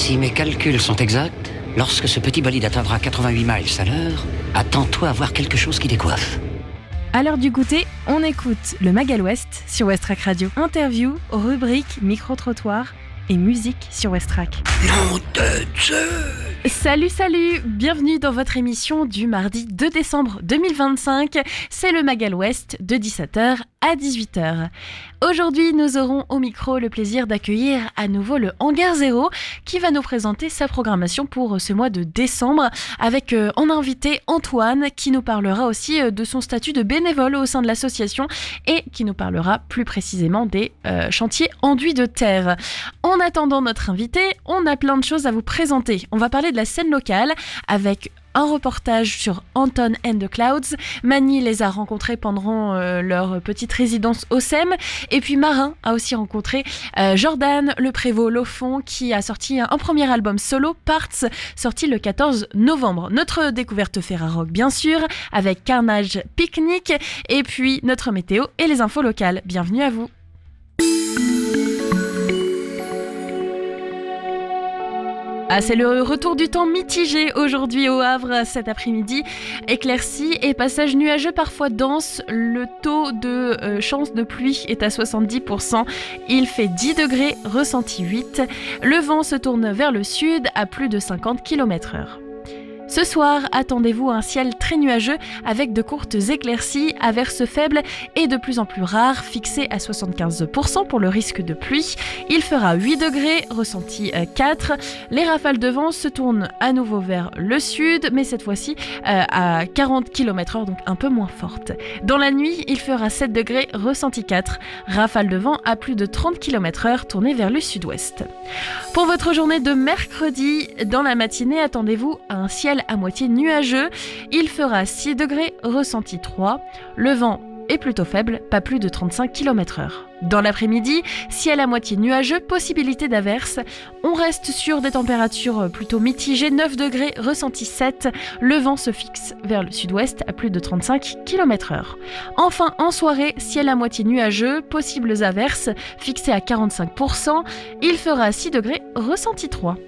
Si mes calculs sont exacts, lorsque ce petit bolide atteindra 88 miles à l'heure, attends-toi à voir quelque chose qui décoiffe. À l'heure du goûter, on écoute le Magal West sur West Track Radio. Interview, rubrique, micro-trottoir et musique sur West Track. Nom de Dieu! Salut, bienvenue dans votre émission du mardi 2 décembre 2025. C'est le Magal West de 17h à 18h. Aujourd'hui, nous aurons au micro le plaisir d'accueillir à nouveau le Hangar Zéro qui va nous présenter sa programmation pour ce mois de décembre avec en invité Antoine qui nous parlera aussi de son statut de bénévole au sein de l'association et qui nous parlera plus précisément des chantiers enduits de terre. En attendant notre invité, on a plein de choses à vous présenter. On va parler de la scène locale avec un reportage sur Anton and the Clouds. Mani les a rencontrés pendant leur petite résidence au SEM. Et puis Marin a aussi rencontré Jordan Le Prévost Lofond qui a sorti un premier album solo, Parts, sorti le 14 novembre. Notre découverte Ferrarock, bien sûr, avec Carnage Picnic. Et puis notre météo et les infos locales. Bienvenue à vous. C'est le retour du temps mitigé aujourd'hui au Havre cet après-midi. Éclaircies et passages nuageux parfois denses. Le taux de chance de pluie est à 70%. Il fait 10 degrés, ressenti 8. Le vent se tourne vers le sud à plus de 50 km/h. Ce soir, attendez-vous à un ciel très nuageux avec de courtes éclaircies, averses faibles et de plus en plus rares, fixées à 75% pour le risque de pluie. Il fera 8 degrés, ressenti 4. Les rafales de vent se tournent à nouveau vers le sud, mais cette fois-ci à 40 km/h, donc un peu moins forte. Dans la nuit, il fera 7 degrés, ressenti 4. Rafales de vent à plus de 30 km/h, tournées vers le sud-ouest. Pour votre journée de mercredi, dans la matinée, attendez-vous à un ciel à moitié nuageux. Il fera 6 degrés, ressenti 3. Le vent est plutôt faible, pas plus de 35 km/h. Dans l'après-midi, ciel à moitié nuageux, possibilité d'averses. On reste sur des températures plutôt mitigées, 9 degrés, ressenti 7. Le vent se fixe vers le sud-ouest à plus de 35 km/h. Enfin, en soirée, ciel à moitié nuageux, possibles averses, fixé à 45%. Il fera 6 degrés, ressenti 3.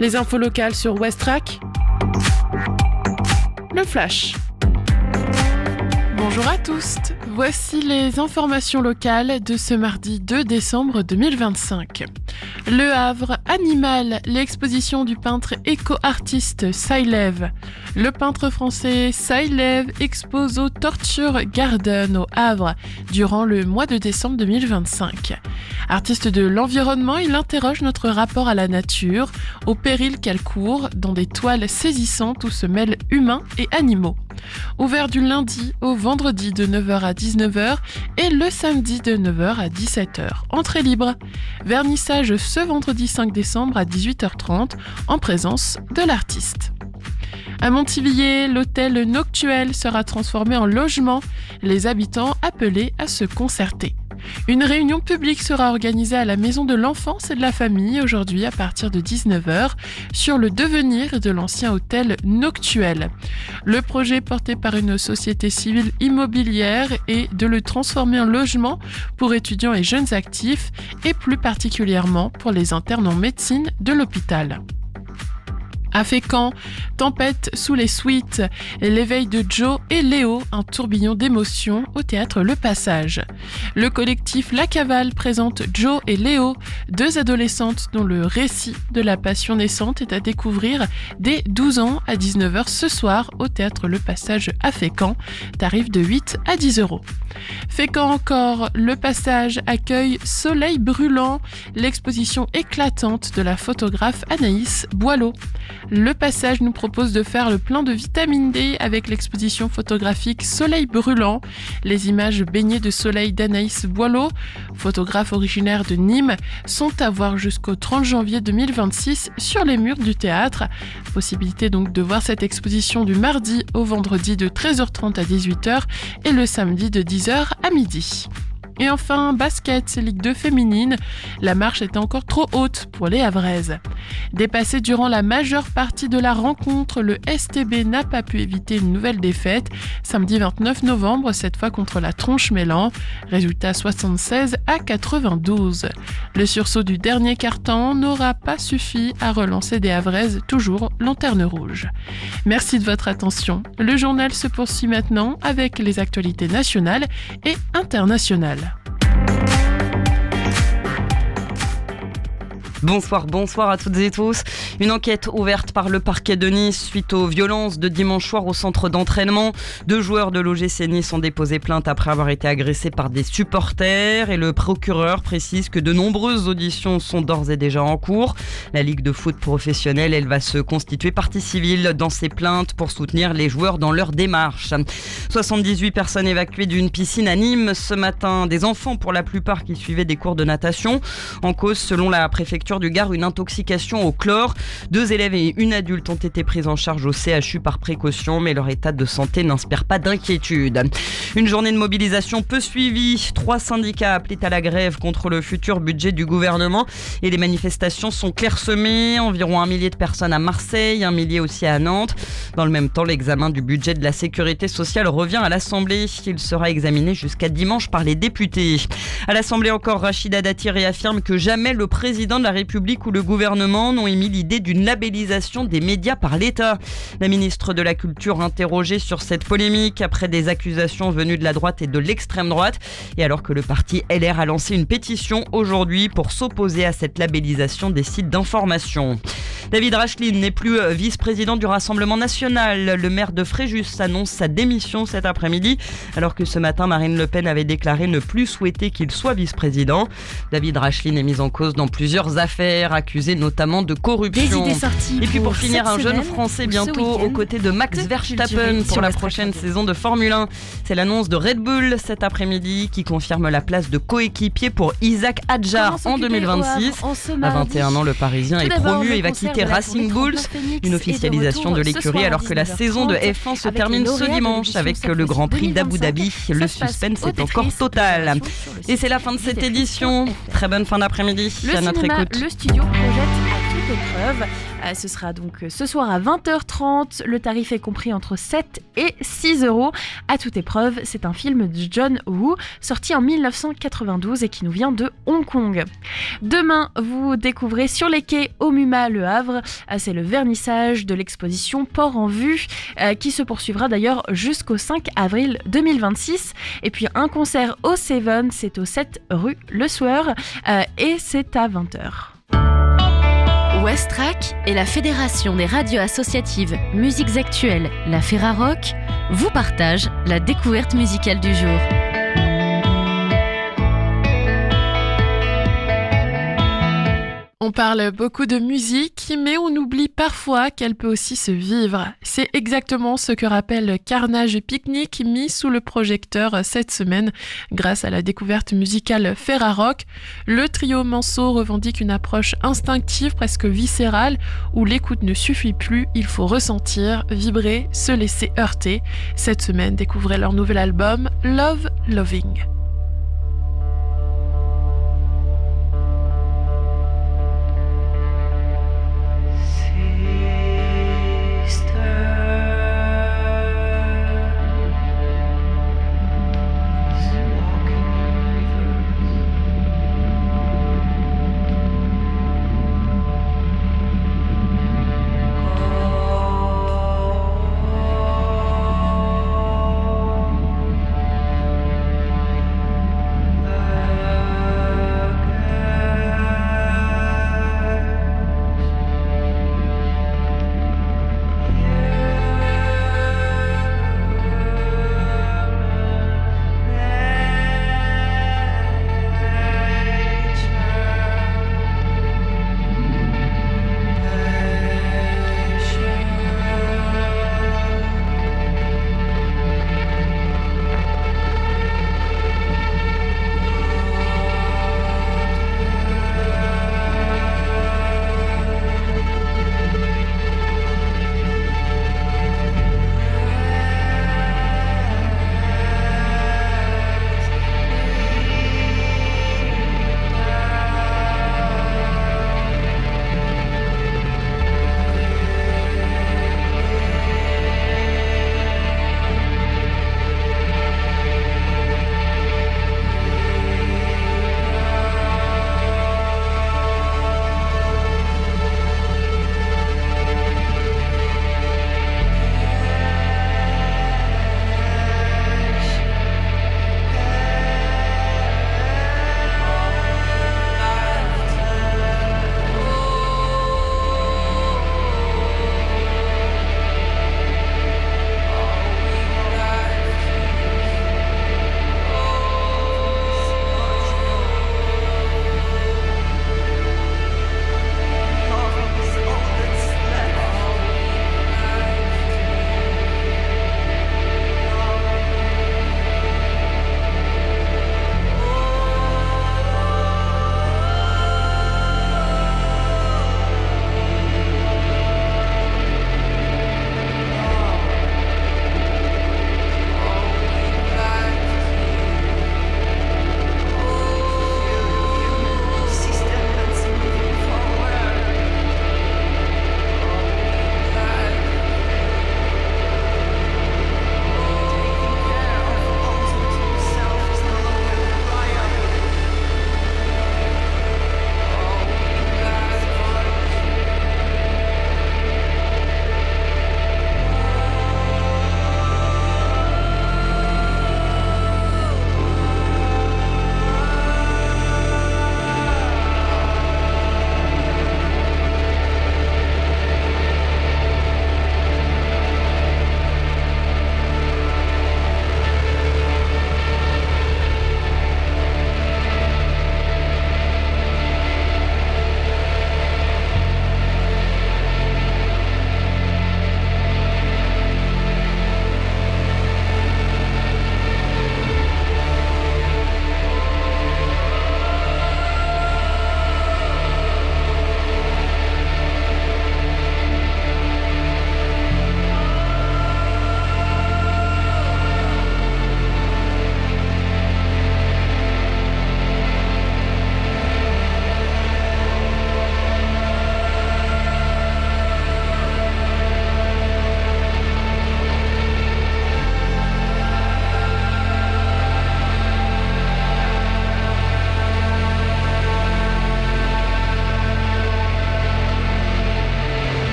Les infos locales sur West Track. Le Flash. Bonjour à tous, voici les informations locales de ce mardi 2 décembre 2025. Le Havre, Animal, l'exposition du peintre éco-artiste Sailev. Le peintre français Sailev expose au Torture Garden au Havre durant le mois de décembre 2025. Artiste de l'environnement, il interroge notre rapport à la nature, au péril qu'elle court, dans des toiles saisissantes où se mêlent humains et animaux. Ouvert du lundi au vendredi de 9h à 19h et le samedi de 9h à 17h. Entrée libre. Vernissage ce vendredi 5 décembre à 18h30 en présence de l'artiste. À Montivilliers, l'hôtel Noctuel sera transformé en logement, les habitants appelés à se concerter. Une réunion publique sera organisée à la Maison de l'Enfance et de la Famille aujourd'hui à partir de 19h sur le devenir de l'ancien hôtel Noctuel. Le projet porté par une société civile immobilière est de le transformer en logement pour étudiants et jeunes actifs et plus particulièrement pour les internes en médecine de l'hôpital. À Fécamp, tempête sous les suites, l'éveil de Joe et Léo, un tourbillon d'émotions au théâtre Le Passage. Le collectif La Cavale présente Joe et Léo, deux adolescentes dont le récit de la passion naissante est à découvrir dès 12 ans à 19h ce soir au théâtre Le Passage à Fécamp, tarif de 8 à 10 €. Fécamp encore, Le Passage accueille Soleil brûlant, l'exposition éclatante de la photographe Anaïs Boileau. Le Passage nous propose de faire le plein de vitamine D avec l'exposition photographique Soleil brûlant. Les images baignées de soleil d'Anaïs Boileau, photographe originaire de Nîmes, sont à voir jusqu'au 30 janvier 2026 sur les murs du théâtre. Possibilité donc de voir cette exposition du mardi au vendredi de 13h30 à 18h et le samedi de 10h à midi. Et enfin, basket, Ligue 2 féminine. La marche était encore trop haute pour les Havraises. Dépassé durant la majeure partie de la rencontre, le STB n'a pas pu éviter une nouvelle défaite. Samedi 29 novembre, cette fois contre la Tronche-Mélan. Résultat 76-92. Le sursaut du dernier quart-temps n'aura pas suffi à relancer des Havraises toujours lanterne rouge. Merci de votre attention. Le journal se poursuit maintenant avec les actualités nationales et internationales. Bonsoir à toutes et tous. Une enquête ouverte par le parquet de Nice suite aux violences de dimanche soir au centre d'entraînement. 2 joueurs de l'OGC Nice ont déposé plainte après avoir été agressés par des supporters et le procureur précise que de nombreuses auditions sont d'ores et déjà en cours. La Ligue de foot professionnelle, elle va se constituer partie civile dans ces plaintes pour soutenir les joueurs dans leur démarche. 78 personnes évacuées d'une piscine à Nîmes ce matin. Des enfants pour la plupart qui suivaient des cours de natation. En cause, selon la préfecture du Gard, une intoxication au chlore. 2 élèves et une adulte ont été pris en charge au CHU par précaution, mais leur état de santé n'inspire pas d'inquiétude. Une journée de mobilisation peu suivie. 3 syndicats appelés à la grève contre le futur budget du gouvernement et les manifestations sont clairsemées. Environ 1 millier de personnes à Marseille, 1 millier aussi à Nantes. Dans le même temps, l'examen du budget de la sécurité sociale revient à l'Assemblée. Il sera examiné jusqu'à dimanche par les députés. À l'Assemblée encore, Rachida Dati réaffirme que jamais le président de la République ou le gouvernement n'ont émis l'idée d'une labellisation des médias par l'État. La ministre de la Culture interrogée sur cette polémique après des accusations venues de la droite et de l'extrême droite et alors que le parti LR a lancé une pétition aujourd'hui pour s'opposer à cette labellisation des sites d'information. David Rachlin n'est plus vice-président du Rassemblement national. Le maire de Fréjus annonce sa démission cet après-midi alors que ce matin Marine Le Pen avait déclaré ne plus souhaiter qu'il soit vice-président. David Rachlin est mis en cause dans plusieurs affaires, accusé notamment de corruption. Et puis pour finir, un jeune Français bientôt aux côtés de Max Verstappen pour la prochaine saison de Formule 1. C'est l'annonce de Red Bull cet après-midi qui confirme la place de coéquipier pour Isaac Hadjar en 2026. À 21 ans, le Parisien est promu et va quitter Racing Bulls. Une officialisation de l'écurie alors que la saison de F1 se termine ce dimanche avec le Grand Prix d'Abu Dhabi. Le suspense est encore total. Et c'est la fin de cette édition. Très bonne fin d'après-midi à notre écoute. Le studio projette à toute épreuve. Ce sera donc ce soir à 20h30. Le tarif est compris entre 7 et 6 euros. À toute épreuve, c'est un film de John Woo, sorti en 1992 et qui nous vient de Hong Kong. Demain, vous découvrez sur les quais au MUMA Le Havre. C'est le vernissage de l'exposition Port en Vue qui se poursuivra d'ailleurs jusqu'au 5 avril 2026. Et puis un concert au Seven, c'est au 7 rue Le Sueur et c'est à 20h. Westrack et la Fédération des radios associatives Musiques Actuelles, la Ferrarock, vous partagent la découverte musicale du jour. On parle beaucoup de musique, mais on oublie parfois qu'elle peut aussi se vivre. C'est exactement ce que rappelle Carnage Picnic, mis sous le projecteur cette semaine grâce à la découverte musicale Ferrarock. Le trio Manceau revendique une approche instinctive, presque viscérale, où l'écoute ne suffit plus, il faut ressentir, vibrer, se laisser heurter. Cette semaine, découvrez leur nouvel album Love Loving.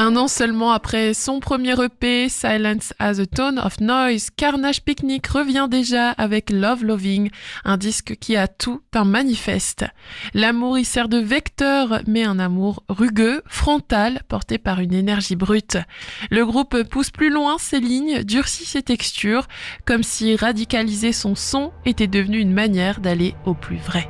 Un an seulement après son premier EP, Silence as a Tone of Noise, Carnage Picnic revient déjà avec Love Loving, un disque qui a tout un manifeste. L'amour y sert de vecteur, mais un amour rugueux, frontal, porté par une énergie brute. Le groupe pousse plus loin ses lignes, durcit ses textures, comme si radicaliser son son était devenu une manière d'aller au plus vrai.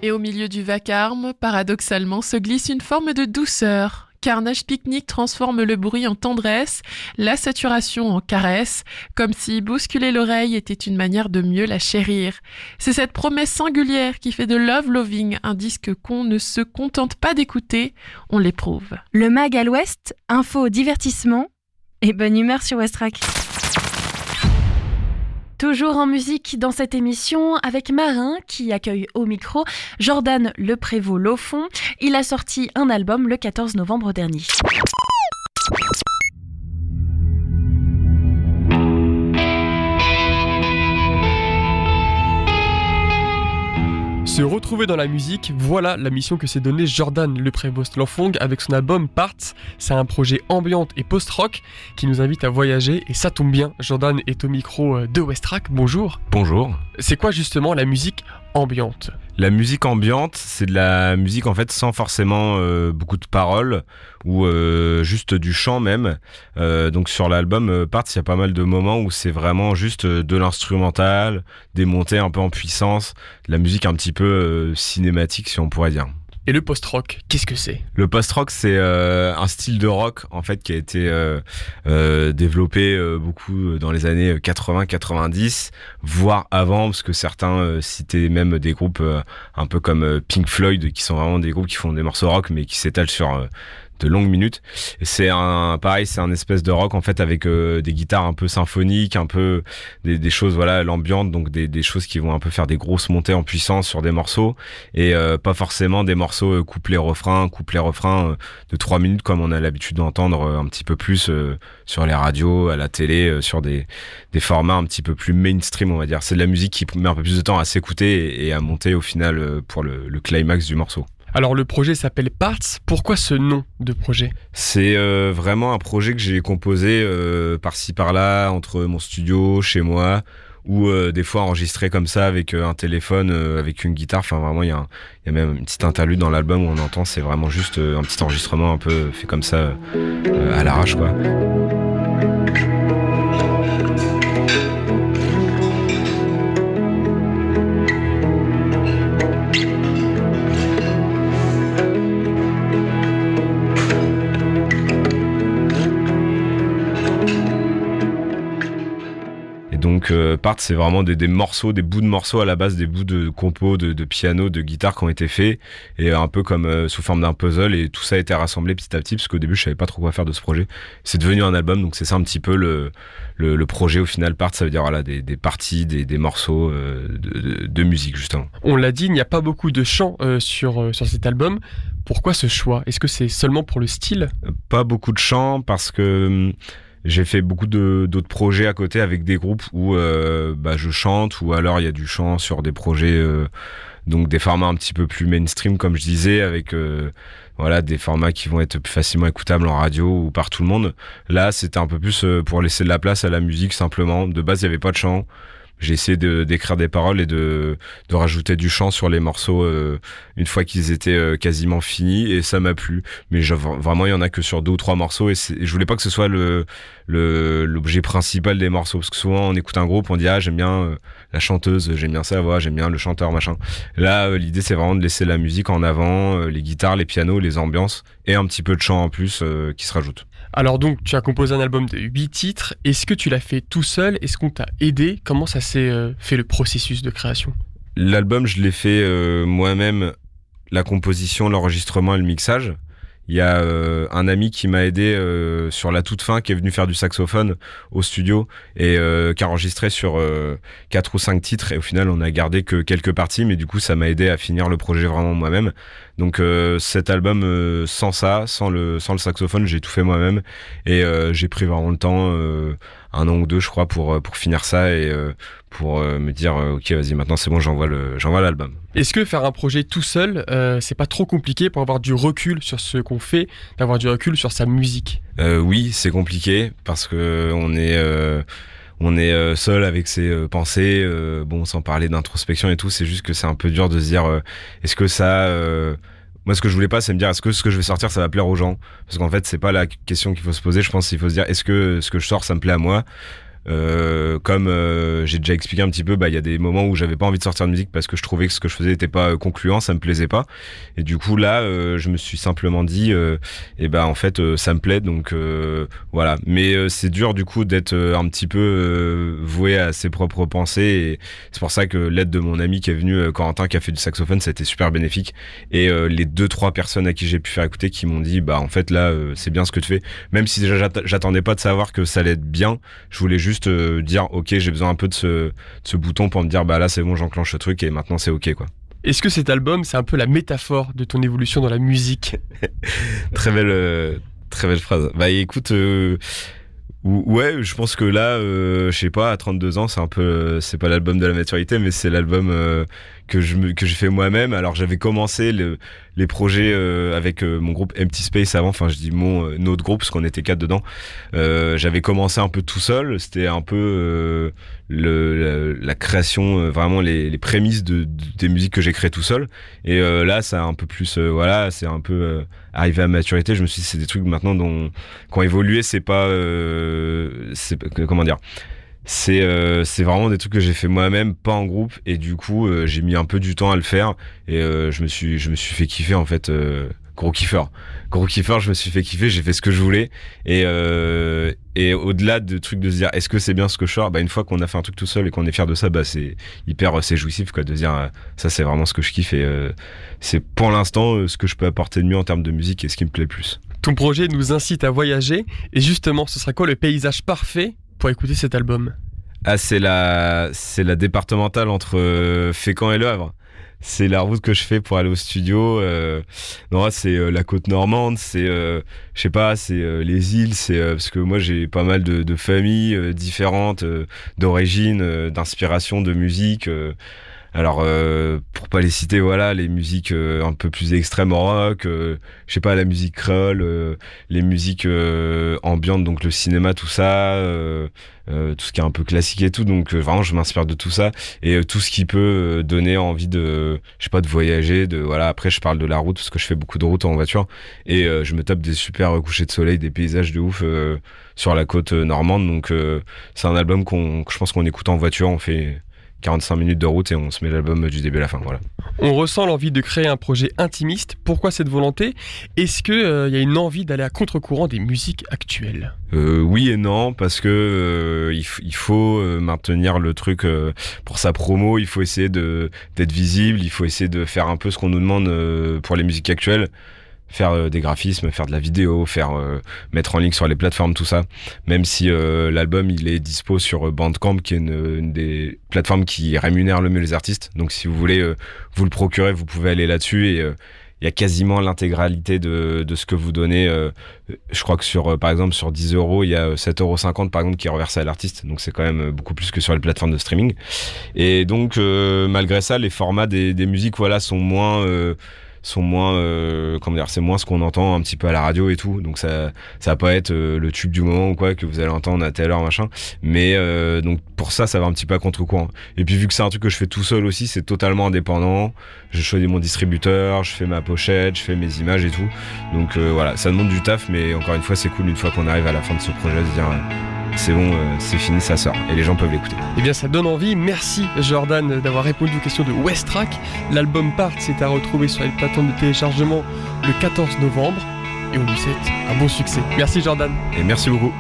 Et au milieu du vacarme, paradoxalement, se glisse une forme de douceur. Carnage Picnic transforme le bruit en tendresse, la saturation en caresse, comme si bousculer l'oreille était une manière de mieux la chérir. C'est cette promesse singulière qui fait de Love Loving un disque qu'on ne se contente pas d'écouter, on l'éprouve. Le mag à l'ouest, info, divertissement et bonne humeur sur Westrack. Toujours en musique dans cette émission avec Marin qui accueille au micro Jordan Le Prévost-Lofond. Il a sorti un album le 14 novembre dernier. Se retrouver dans la musique, voilà la mission que s'est donnée Jordan Le Prévost-Lofond avec son album Parts. C'est un projet ambiante et post-rock qui nous invite à voyager et ça tombe bien, Jordan est au micro de Westrack, bonjour. Bonjour. C'est quoi justement la musique ambiante ? La musique ambiante, c'est de la musique en fait sans forcément beaucoup de paroles ou juste du chant même. Donc sur l'album Parts, il y a pas mal de moments où c'est vraiment juste de l'instrumental, des montées un peu en puissance, de la musique un petit peu cinématique si on pourrait dire. Et le post-rock, qu'est-ce que c'est ? Le post-rock, c'est un style de rock en fait qui a été développé beaucoup dans les années 80-90, voire avant, parce que certains citaient même des groupes un peu comme Pink Floyd, qui sont vraiment des groupes qui font des morceaux rock, mais qui s'étalent sur de longues minutes. Et c'est un espèce de rock en fait avec des guitares un peu symphoniques, un peu des choses voilà l'ambiante, donc des choses qui vont un peu faire des grosses montées en puissance sur des morceaux et pas forcément des morceaux couplet-refrain de 3 minutes comme on a l'habitude d'entendre un petit peu plus sur les radios, à la télé, sur des formats un petit peu plus mainstream on va dire. C'est de la musique qui met un peu plus de temps à s'écouter et à monter au final pour le climax du morceau. Alors le projet s'appelle Parts, pourquoi ce nom de projet ? C'est vraiment un projet que j'ai composé par-ci par-là, entre mon studio, chez moi, ou des fois enregistré comme ça avec un téléphone, avec une guitare, enfin vraiment il y a même une petite interlude dans l'album où on entend, c'est vraiment juste un petit enregistrement un peu fait comme ça à l'arrache quoi. Donc Parts, c'est vraiment des morceaux, des bouts de morceaux à la base, des bouts de compos, de piano, de guitare qui ont été faits et un peu comme sous forme d'un puzzle et tout ça a été rassemblé petit à petit parce qu'au début je savais pas trop quoi faire de ce projet. C'est devenu un album donc c'est ça un petit peu le projet au final. Parts, ça veut dire voilà des parties, des morceaux de musique justement. On l'a dit, il n'y a pas beaucoup de chants sur cet album. Pourquoi ce choix ? Est-ce que c'est seulement pour le style ? Pas beaucoup de chants parce que j'ai fait beaucoup d'autres projets à côté avec des groupes où je chante ou alors il y a du chant sur des projets donc des formats un petit peu plus mainstream comme je disais avec des formats qui vont être plus facilement écoutables en radio ou par tout le monde. Là c'était un peu plus pour laisser de la place à la musique simplement. De base il n'y avait pas de chant. J'ai essayé d'écrire des paroles et de rajouter du chant sur les morceaux une fois qu'ils étaient quasiment finis et ça m'a plu. Mais vraiment il y en a que sur 2 ou 3 morceaux et je voulais pas que ce soit l'objet principal des morceaux parce que souvent on écoute un groupe on dit j'aime bien la chanteuse, j'aime bien sa voix, j'aime bien le chanteur machin. Là l'idée c'est vraiment de laisser la musique en avant, les guitares, les pianos, les ambiances et un petit peu de chant en plus qui se rajoute. Alors donc, tu as composé un album de 8 titres. Est-ce que tu l'as fait tout seul ? Est-ce qu'on t'a aidé ? Comment ça s'est fait le processus de création ? L'album, je l'ai fait moi-même, la composition, l'enregistrement et le mixage. Il y a un ami qui m'a aidé sur la toute fin, qui est venu faire du saxophone au studio et qui a enregistré sur 4 ou 5 titres. Et au final, on a gardé que quelques parties, mais du coup, ça m'a aidé à finir le projet vraiment moi-même. Donc cet album, sans le saxophone, j'ai tout fait moi-même. Et j'ai pris vraiment le temps, 1 an ou 2, je crois, pour finir ça et pour me dire ok, vas-y, maintenant c'est bon, j'envoie l'album. Est-ce que faire un projet tout seul, c'est pas trop compliqué pour avoir du recul sur ce qu'on fait, d'avoir du recul sur sa musique ? Oui, c'est compliqué parce que on est seul avec ses pensées, sans parler d'introspection et tout, c'est juste que c'est un peu dur de se dire est-ce que ça moi ce que je voulais pas c'est me dire est-ce que ce que je vais sortir ça va plaire aux gens, parce qu'en fait c'est pas la question qu'il faut se poser. Je pense qu'il faut se dire est-ce que ce que je sors ça me plaît à moi. Comme j'ai déjà expliqué un petit peu, il y a des moments où j'avais pas envie de sortir de musique parce que je trouvais que ce que je faisais n'était pas concluant, ça me plaisait pas. Et du coup là, je me suis simplement dit, en fait, ça me plaît, donc voilà. Mais c'est dur du coup d'être un petit peu voué à ses propres pensées. Et c'est pour ça que l'aide de mon ami qui est venu, Corentin, qui a fait du saxophone, ça a été super bénéfique. Et les 2-3 personnes à qui j'ai pu faire écouter qui m'ont dit, en fait là, c'est bien ce que tu fais. Même si déjà j'attendais pas de savoir que ça allait être bien, je voulais juste dire ok, j'ai besoin un peu de ce bouton pour me dire là c'est bon, j'enclenche ce truc et maintenant c'est ok quoi. Est-ce que cet album c'est un peu la métaphore de ton évolution dans la musique? Très belle phrase. Écoute, ouais, je pense que là, je sais pas, à 32 ans, c'est pas l'album de la maturité, mais c'est l'album que j'ai fait moi-même. Alors j'avais commencé les projets avec mon groupe Empty Space avant, enfin je dis notre groupe parce qu'on était 4 dedans. J'avais commencé un peu tout seul, c'était un peu la création, vraiment les prémices des musiques que j'ai créées tout seul. Et là, ça a un peu plus, c'est un peu arrivé à maturité. Je me suis dit, c'est des trucs maintenant qui ont évolué, c'est pas, comment dire. C'est vraiment des trucs que j'ai fait moi-même, pas en groupe, et du coup j'ai mis un peu du temps à le faire et je me suis fait kiffer en fait. Gros kiffeur, je me suis fait kiffer, j'ai fait ce que je voulais et au-delà de trucs de se dire est-ce que c'est bien ce que je sors, une fois qu'on a fait un truc tout seul et qu'on est fier de ça, c'est jouissif quoi, de dire ça c'est vraiment ce que je kiffe et c'est pour l'instant ce que je peux apporter de mieux en termes de musique et ce qui me plaît le plus. Ton projet nous incite à voyager et justement ce sera quoi le paysage parfait pour écouter cet album? C'est la départementale entre Fécamp et Le Havre. C'est la route que je fais pour aller au studio. C'est la côte normande, c'est les îles, parce que moi j'ai pas mal de familles différentes, d'origine, d'inspiration, de musique. Alors, pour pas les citer, les musiques un peu plus extrêmes rock, la musique créole, les musiques ambiantes, donc le cinéma, tout ça, tout ce qui est un peu classique et tout. Donc, vraiment, je m'inspire de tout ça et tout ce qui peut donner envie de voyager. Après, je parle de la route parce que je fais beaucoup de routes en voiture et je me tape des super couchers de soleil, des paysages de ouf sur la côte normande. Donc, c'est un album que je pense qu'on écoute en voiture, on fait 45 minutes de route et on se met l'album du début à la fin, voilà. On ressent l'envie de créer un projet intimiste. Pourquoi cette volonté? Est-ce qu'il y a une envie d'aller à contre-courant des musiques actuelles? Oui et non, parce que il faut maintenir le truc pour sa promo, il faut essayer d'être visible, il faut essayer de faire un peu ce qu'on nous demande pour les musiques actuelles. Faire des graphismes, faire de la vidéo, mettre en ligne sur les plateformes, tout ça. Même si l'album il est dispo sur Bandcamp, qui est une des plateformes qui rémunère le mieux les artistes. Donc si vous voulez vous le procurer, vous pouvez aller là-dessus et il y a quasiment l'intégralité de ce que vous donnez. Je crois que par exemple sur 10 €, il y a 7,50 € par exemple qui est reversé à l'artiste. Donc c'est quand même beaucoup plus que sur les plateformes de streaming. Et donc malgré ça, les formats des musiques sont moins c'est moins ce qu'on entend un petit peu à la radio et tout, donc ça va pas être le tube du moment ou quoi que vous allez entendre à telle heure machin, mais donc pour ça va un petit peu à contre-courant. Et puis vu que c'est un truc que je fais tout seul aussi, c'est totalement indépendant, je choisis mon distributeur, je fais ma pochette, je fais mes images et tout, donc ça demande du taf, mais encore une fois c'est cool une fois qu'on arrive à la fin de ce projet de se dire c'est bon, c'est fini, ça sort et les gens peuvent l'écouter. Eh bien ça donne envie. Merci Jordan d'avoir répondu aux questions de Westrack. L'album Part est à retrouver sur les plateformes de téléchargement le 14 novembre et on lui souhaite un bon succès. Merci Jordan. Et merci beaucoup.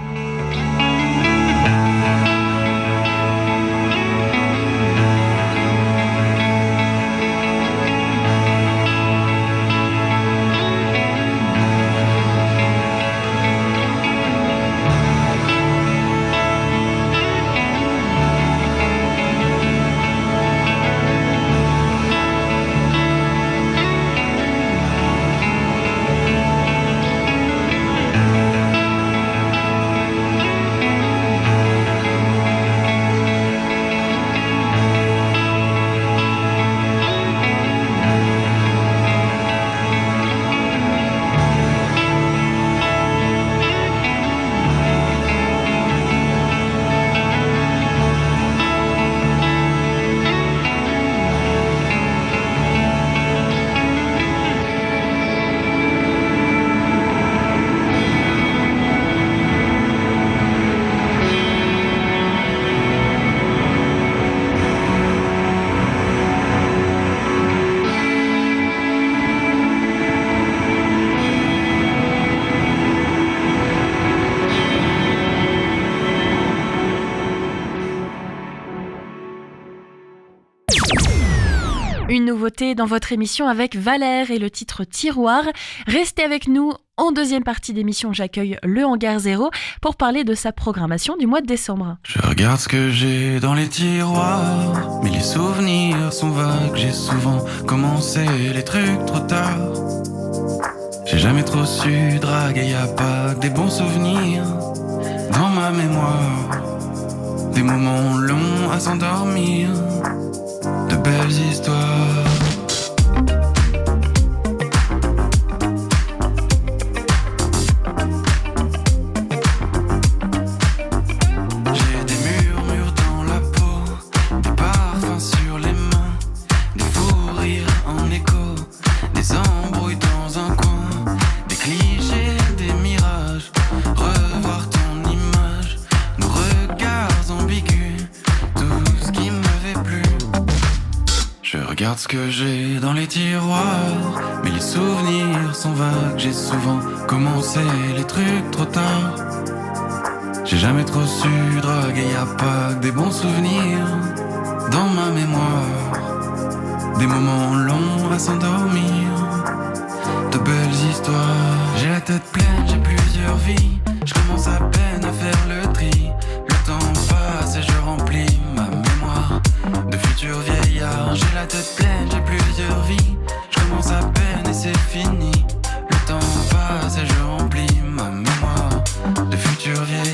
une nouveauté dans votre émission avec Valère et le titre Tiroir. Restez avec nous. En deuxième partie d'émission, j'accueille le Hangar 0 pour parler de sa programmation du mois de décembre. Je regarde ce que j'ai dans les tiroirs, mais les souvenirs sont vagues. J'ai souvent commencé les trucs trop tard. J'ai jamais trop su draguer, y a pas que des bons souvenirs dans ma mémoire. Des moments longs à s'endormir, de belles histoires. Regarde ce que j'ai dans les tiroirs, mais les souvenirs sont vagues. J'ai souvent commencé les trucs trop tard. J'ai jamais trop su draguer, y a pas que des bons souvenirs dans ma mémoire. Des moments longs à s'endormir, de belles histoires. J'ai la tête pleine, j'ai plusieurs vies. Je commence à peine à faire le tri. Le temps passe et je remplis ma mémoire de futurs vieillards. J'ai la tête pleine, j'ai plusieurs vies. Je commence à peine et c'est fini. Le temps passe et je remplis ma mémoire de futurs vieillards.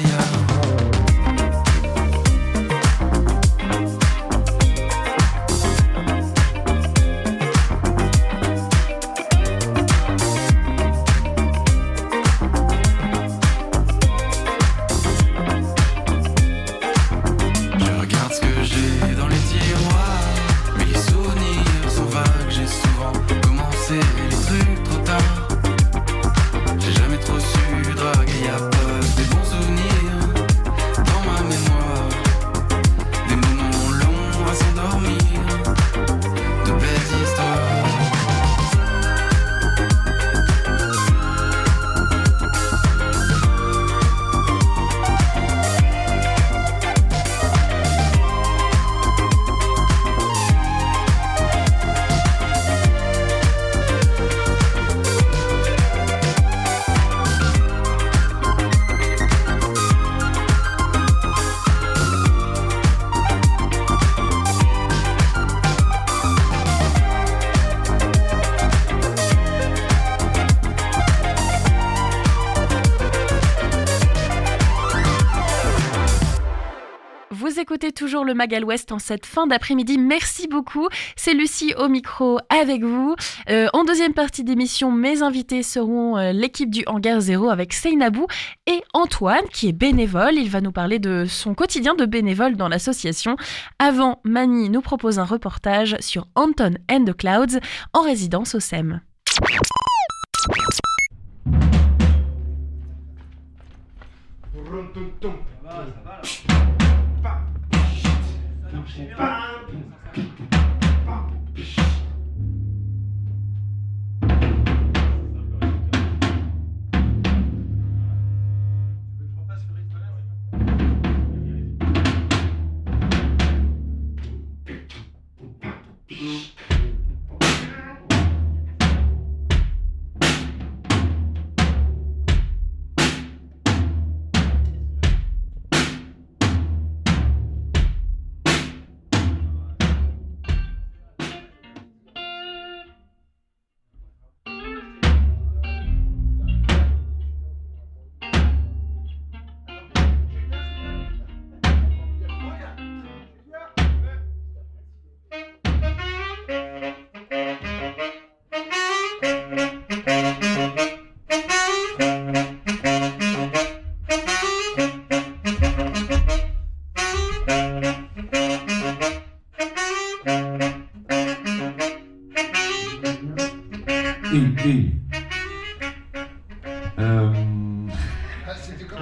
Écoutez toujours le Mag à l'Ouest en cette fin d'après-midi. Merci beaucoup. C'est Lucie au micro avec vous. En deuxième partie d'émission, mes invités seront l'équipe du Hangar 0 avec Seynabou et Antoine qui est bénévole. Il va nous parler de son quotidien de bénévole dans l'association. Avant, Mani nous propose un reportage sur Anton and the Clouds en résidence au SEM.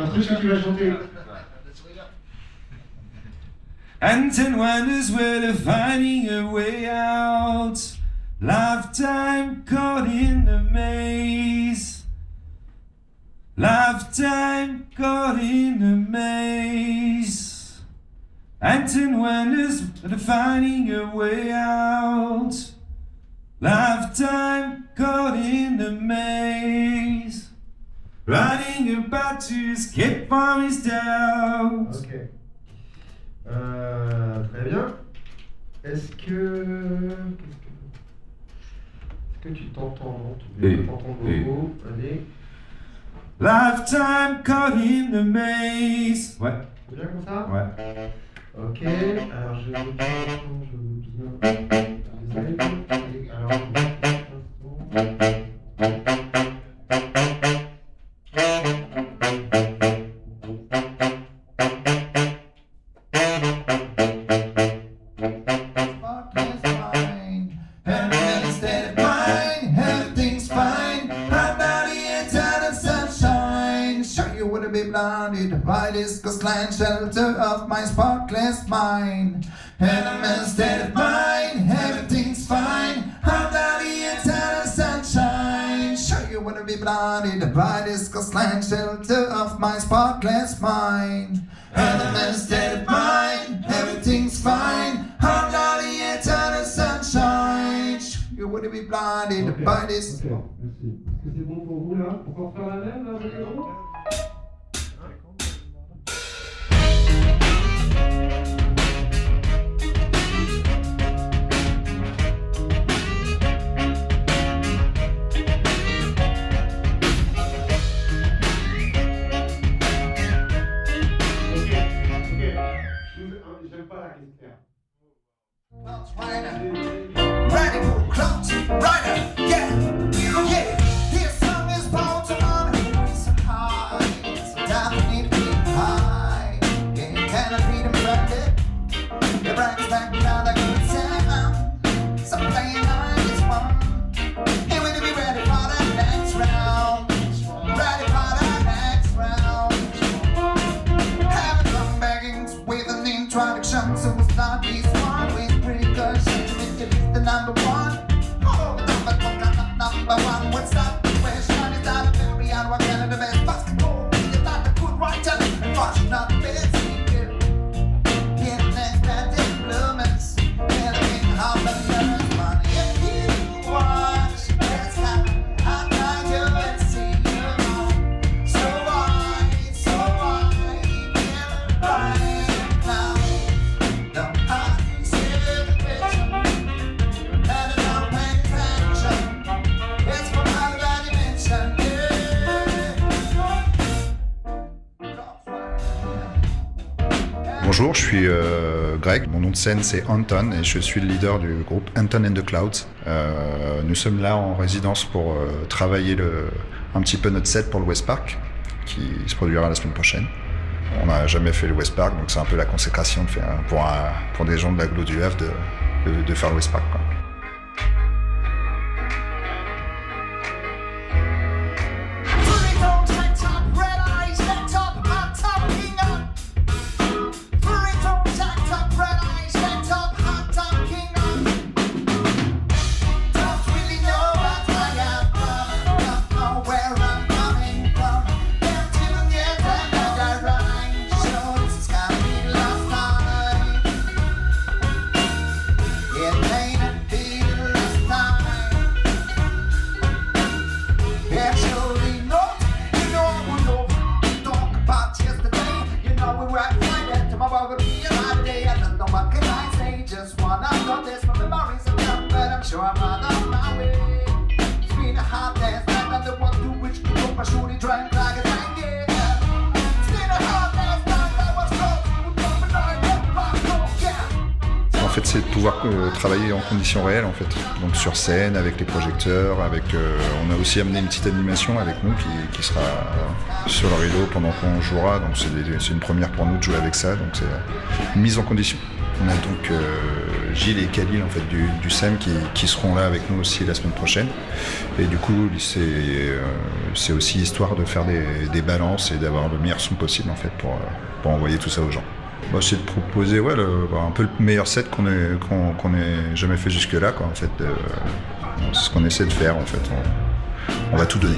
Un truc que tu vas chanter. Anton wonders where they're finding a way out. Lifetime caught in the maze. Lifetime caught in the maze. Anton wonders where they're finding a way out. Lifetime caught in the maze, running about to escape from his doubt. Ok. Très bien. Est-ce que tu t'entends? Non, tu peux t'entendre beaucoup. Allez. Lifetime caught in the maze. Ouais. C'est bien comme ça? Ouais. Ok. Alors je veux bien. Désolé. Alors. By this coastline shelter of my sparkless mind, and I'm in a state of mind. Everything's fine. I'm down the eternal sunshine. Sure you wanna be blinded by this coastline shelter of my sparkless mind, and I'm in a state of mind. Everything's fine. I'm down the eternal sunshine. Sure you wanna be blinded by this. Ok, merci. Est-ce que c'est bon pour vous là? On peut en faire la même là, avec le groupe? Radical clouds, rider, yeah, yeah. This song is bound to run so high, so definitely high. Yeah, can I read them branded? Your brain's back now, the good sound. So playing on this one, and we'll be ready for the next round. Ready for the next round. Haven't come begging with an introduction, so we'll start this one with precaution. The number one, oh, number one. What's up? The question is that a very and what kind of the best basketball? You're not a good writer, and watching not the best speaker. Get next bad influence, getting how the learns money. If you watch, that's how I find you and see you wrong. So I can't right now. Don't I see the vision? Bonjour, je suis Greg, mon nom de scène c'est Anton et je suis le leader du groupe Anton and the Clouds. Nous sommes là en résidence pour travailler un petit peu notre set pour le West Park qui se produira la semaine prochaine. On n'a jamais fait le West Park, donc c'est un peu la consécration de faire, pour des gens de l'agglo du Havre de faire le West Park, quoi. En fait, c'est de pouvoir travailler en conditions réelles, en fait. Donc sur scène, avec les projecteurs, on a aussi amené une petite animation avec nous qui sera sur le rideau pendant qu'on jouera. Donc c'est une première pour nous de jouer avec ça. Donc c'est une mise en condition. On a donc Gilles et Khalil en fait du SEM qui seront là avec nous aussi la semaine prochaine. Et du coup, c'est aussi histoire de faire des balances et d'avoir le meilleur son possible en fait pour envoyer tout ça aux gens. Bah, c'est de proposer un peu le meilleur set qu'on ait jamais fait jusque-là, quoi, en fait. C'est ce qu'on essaie de faire, en fait. On va tout donner.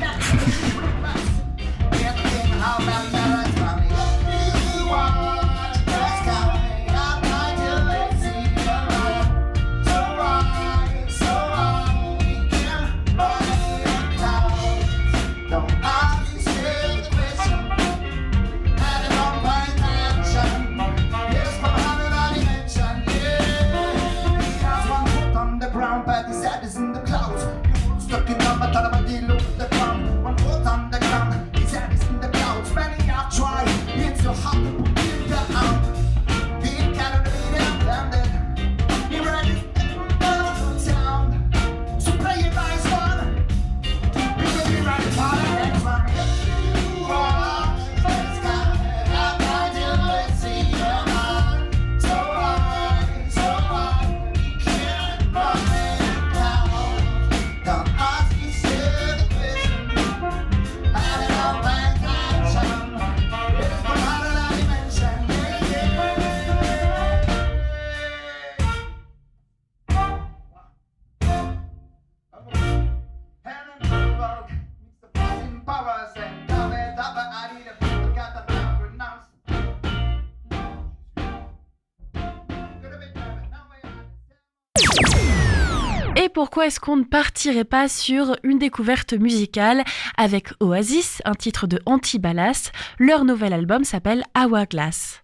Et pourquoi est-ce qu'on ne partirait pas sur une découverte musicale avec Oasis, un titre de Antibalas. Leur nouvel album s'appelle Hourglass.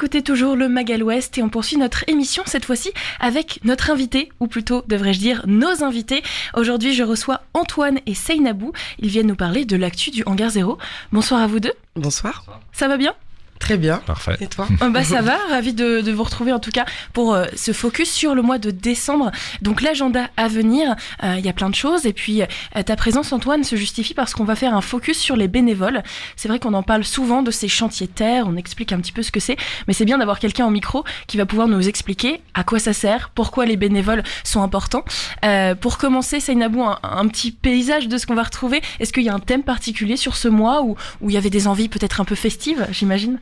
écoutez toujours le Magal Ouest et on poursuit notre émission cette fois-ci avec notre invité, ou plutôt devrais-je dire nos invités. Aujourd'hui, je reçois Antoine et Seynabou. Ils viennent nous parler de l'actu du Hangar 0. Bonsoir à vous deux. Bonsoir. Ça va bien ? Très bien. Parfait. Et toi ? Ça va, ravi de vous retrouver en tout cas pour ce focus sur le mois de décembre. Donc l'agenda à venir, il y a plein de choses et puis ta présence Antoine se justifie parce qu'on va faire un focus sur les bénévoles. C'est vrai qu'on en parle souvent de ces chantiers terre, on explique un petit peu ce que c'est, mais c'est bien d'avoir quelqu'un au micro qui va pouvoir nous expliquer à quoi ça sert, pourquoi les bénévoles sont importants. Pour commencer, Seynabou, un petit paysage de ce qu'on va retrouver. Est-ce qu'il y a un thème particulier sur ce mois où il y avait des envies peut-être un peu festives, j'imagine ?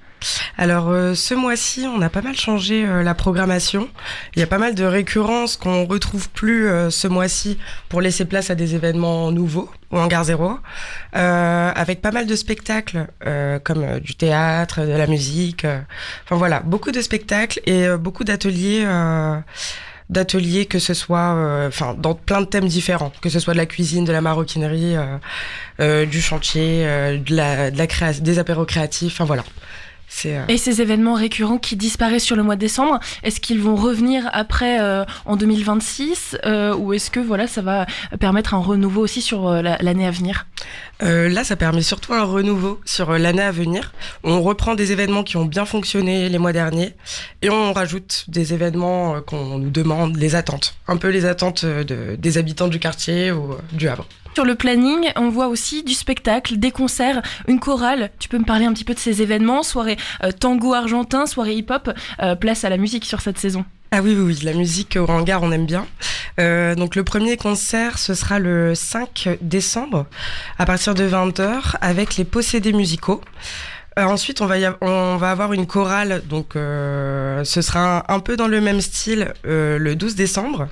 Alors ce mois-ci, on a pas mal changé la programmation. Il y a pas mal de récurrences qu'on retrouve plus ce mois-ci pour laisser place à des événements nouveaux au Hangar 0, avec pas mal de spectacles comme du théâtre, de la musique. Enfin voilà, beaucoup de spectacles et beaucoup d'ateliers que ce soit dans plein de thèmes différents, que ce soit de la cuisine, de la maroquinerie, du chantier, des apéros créatifs, enfin voilà. Et ces événements récurrents qui disparaissent sur le mois de décembre, est-ce qu'ils vont revenir après en 2026 ou est-ce que ça va permettre un renouveau aussi sur l'année à venir ? Là, ça permet surtout un renouveau sur l'année à venir. On reprend des événements qui ont bien fonctionné les mois derniers et on rajoute des événements qu'on nous demande, les attentes. Un peu les attentes des habitants du quartier ou du Havre. Sur le planning, on voit aussi du spectacle, des concerts, une chorale. Tu peux me parler un petit peu de ces événements, soirée tango argentin, soirée hip-hop, place à la musique sur cette saison. Ah oui, la musique au Hangar, on aime bien. Donc le premier concert, ce sera le 5 décembre, à partir de 20h, avec les Possédés musicaux. Ensuite, on va avoir une chorale, donc ce sera un peu dans le même style le 12 décembre.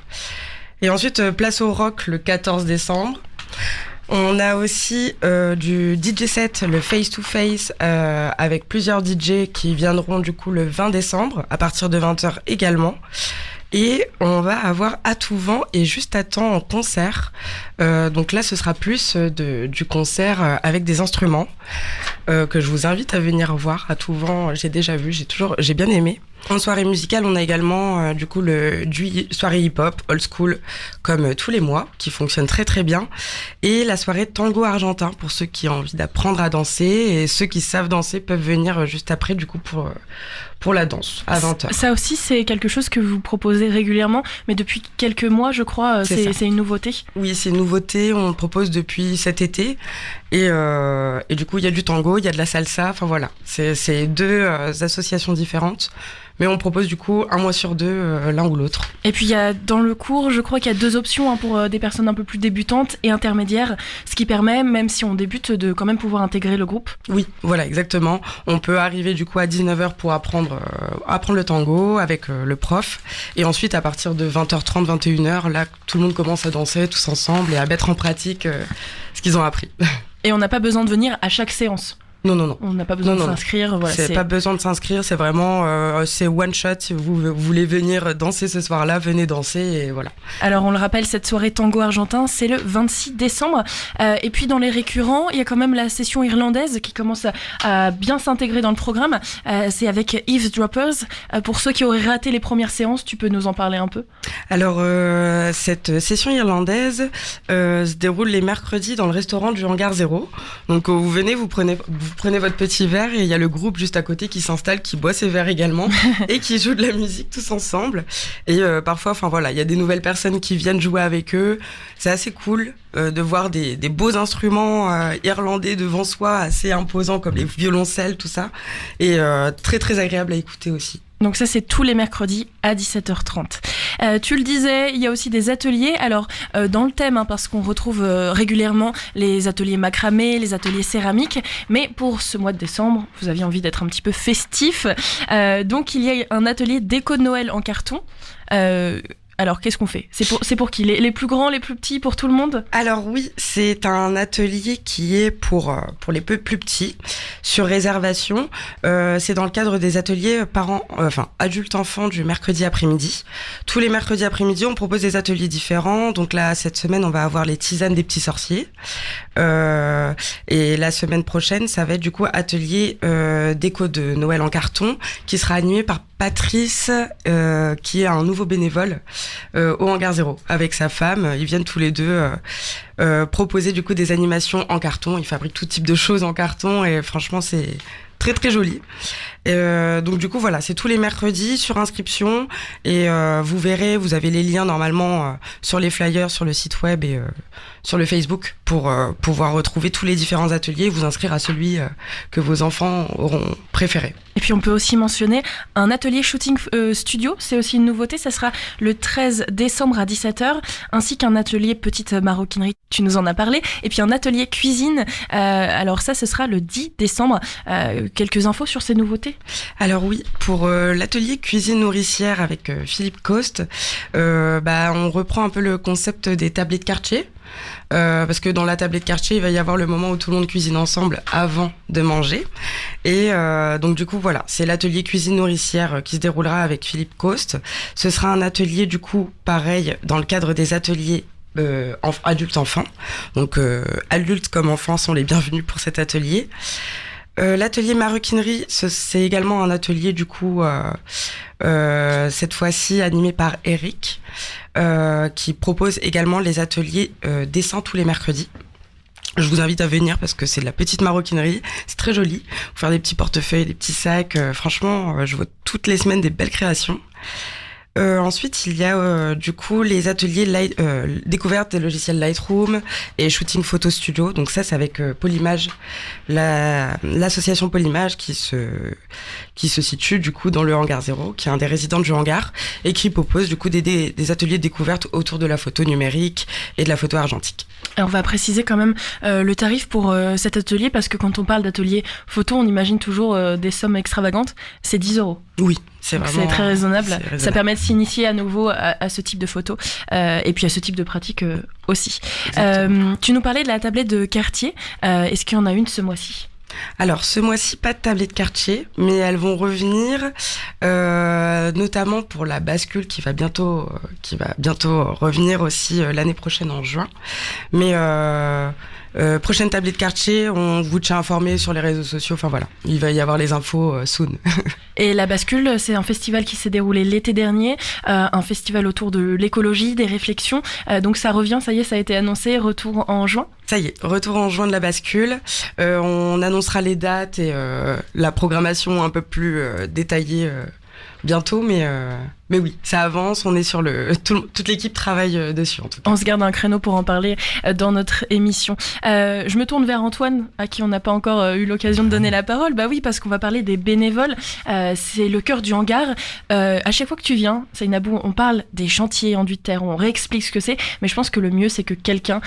Et ensuite, place au rock le 14 décembre. On a aussi du DJ set, le Face to Face, avec plusieurs DJ qui viendront du coup le 20 décembre, à partir de 20h également. Et on va avoir À tout vent et Juste à temps en concert. Donc là, ce sera plus du concert avec des instruments que je vous invite à venir voir. À tout vent, j'ai déjà vu, j'ai bien aimé. En soirée musicale, on a également du soirée hip-hop, old school, comme tous les mois, qui fonctionne très très bien. Et la soirée tango argentin, pour ceux qui ont envie d'apprendre à danser. Et ceux qui savent danser peuvent venir juste après, du coup, pour la danse, à 20h. Ça aussi, c'est quelque chose que vous proposez régulièrement, mais depuis quelques mois, je crois, c'est une nouveauté. Oui, c'est une nouveauté, on le propose depuis cet été. Et du coup, il y a du tango, il y a de la salsa, enfin voilà. C'est deux associations différentes. Mais on propose du coup un mois sur deux, l'un ou l'autre. Et puis dans le cours, je crois qu'il y a 2 options pour des personnes un peu plus débutantes et intermédiaires, ce qui permet, même si on débute, de quand même pouvoir intégrer le groupe. Oui, voilà, exactement. On peut arriver du coup à 19h pour apprendre le tango avec le prof. Et ensuite, à partir de 20h30, 21h, là, tout le monde commence à danser tous ensemble et à mettre en pratique ce qu'ils ont appris. Et on n'a pas besoin de venir à chaque séance. Non. On n'a pas besoin de s'inscrire. Voilà, c'est pas besoin de s'inscrire, c'est vraiment c'est one shot. Si vous voulez venir danser ce soir-là, venez danser et voilà. Alors on le rappelle, cette soirée tango argentin, c'est le 26 décembre. Et puis dans les récurrents, il y a quand même la session irlandaise qui commence à bien s'intégrer dans le programme. C'est avec Eavesdroppers. Pour ceux qui auraient raté les premières séances, tu peux nous en parler un peu ? Alors cette session irlandaise se déroule les mercredis dans le restaurant du Hangar 0. Donc vous venez, vous prenez votre petit verre et il y a le groupe juste à côté qui s'installe, qui boit ses verres également et qui joue de la musique tous ensemble. Et parfois, il y a des nouvelles personnes qui viennent jouer avec eux. C'est assez cool de voir des beaux instruments irlandais devant soi, assez imposants comme les violoncelles, tout ça. Et très très agréable à écouter aussi. Donc ça, c'est tous les mercredis à 17h30. Tu le disais, il y a aussi des ateliers. Alors, dans le thème, parce qu'on retrouve régulièrement les ateliers macramé, les ateliers céramique. Mais pour ce mois de décembre, vous aviez envie d'être un petit peu festif. Donc, il y a un atelier déco de Noël en carton. Alors, qu'est-ce qu'on fait ? C'est pour qui ? Les plus grands, les plus petits, pour tout le monde ? Alors oui, c'est un atelier qui est pour les plus petits, sur réservation. C'est dans le cadre des ateliers adultes-enfants du mercredi après-midi. Tous les mercredis après-midi, on propose des ateliers différents. Donc là, cette semaine, on va avoir les tisanes des petits sorciers. Et la semaine prochaine, ça va être du coup atelier déco de Noël en carton, qui sera animé par Patrice, qui est un nouveau bénévole au Hangar 0 avec sa femme. Ils viennent tous les deux proposer du coup des animations en carton. Ils fabriquent tout type de choses en carton et franchement c'est très très joli. Donc du coup voilà, c'est tous les mercredis sur inscription et vous verrez, vous avez les liens normalement sur les flyers, sur le site web et sur le Facebook pour pouvoir retrouver tous les différents ateliers et vous inscrire à celui que vos enfants auront préféré. Et puis on peut aussi mentionner un atelier shooting studio, c'est aussi une nouveauté, ça sera le 13 décembre à 17h, ainsi qu'un atelier petite maroquinerie, tu nous en as parlé, et puis un atelier cuisine, alors ça ce sera le 10 décembre. Quelques infos sur ces nouveautés ? Alors oui, pour l'atelier cuisine nourricière avec Philippe Coste, on reprend un peu le concept des tablés de quartier. Parce que dans la tablée de quartier, il va y avoir le moment où tout le monde cuisine ensemble avant de manger. Et donc du coup, voilà, c'est l'atelier cuisine nourricière qui se déroulera avec Philippe Coste. Ce sera un atelier du coup, pareil, dans le cadre des ateliers adultes-enfants. Donc adultes comme enfants sont les bienvenus pour cet atelier. L'atelier maroquinerie, c'est également un atelier du coup, cette fois-ci animé par Eric, qui propose également les ateliers dessins tous les mercredis. Je vous invite à venir parce que c'est de la petite maroquinerie, c'est très joli. Faut faire des petits portefeuilles, des petits sacs. Franchement, je vois toutes les semaines des belles créations. Ensuite, il y a du coup les ateliers découverte des logiciels Lightroom et shooting photo studio. Donc ça, c'est avec Polymage, l'association Polymage qui se situe du coup dans le Hangar 0, qui est un des résidents du hangar et qui propose du coup des ateliers de découverte autour de la photo numérique et de la photo argentique. Alors on va préciser quand même le tarif pour cet atelier parce que quand on parle d'atelier photo, on imagine toujours des sommes extravagantes. C'est 10 €. Oui, c'est vraiment... C'est très raisonnable. Ça permet de s'initier à nouveau à ce type de photos et puis à ce type de pratique aussi. Tu nous parlais de la tablette de quartier. Est-ce qu'il y en a une ce mois-ci ? Alors, ce mois-ci, pas de tablette quartier, mais elles vont revenir, notamment pour la bascule qui va bientôt revenir aussi l'année prochaine en juin. Mais prochaine tablette quartier, on vous tient informé sur les réseaux sociaux. Enfin voilà, il va y avoir les infos soon. Et la bascule, c'est un festival qui s'est déroulé l'été dernier, un festival autour de l'écologie, des réflexions. Donc ça revient, ça y est, ça a été annoncé, retour en juin. Ça y est, retour en juin de la bascule. On annoncera les dates et la programmation un peu plus détaillée bientôt, mais oui, ça avance, on est sur toute l'équipe travaille dessus en tout cas. On se garde un créneau pour en parler dans notre émission. Je me tourne vers Antoine, à qui on n'a pas encore eu l'occasion de donner la parole. Bah oui, parce qu'on va parler des bénévoles. C'est le cœur du hangar. À chaque fois que tu viens, Seynabou, on parle des chantiers enduits de terre, on réexplique ce que c'est, mais je pense que le mieux, c'est que quelqu'un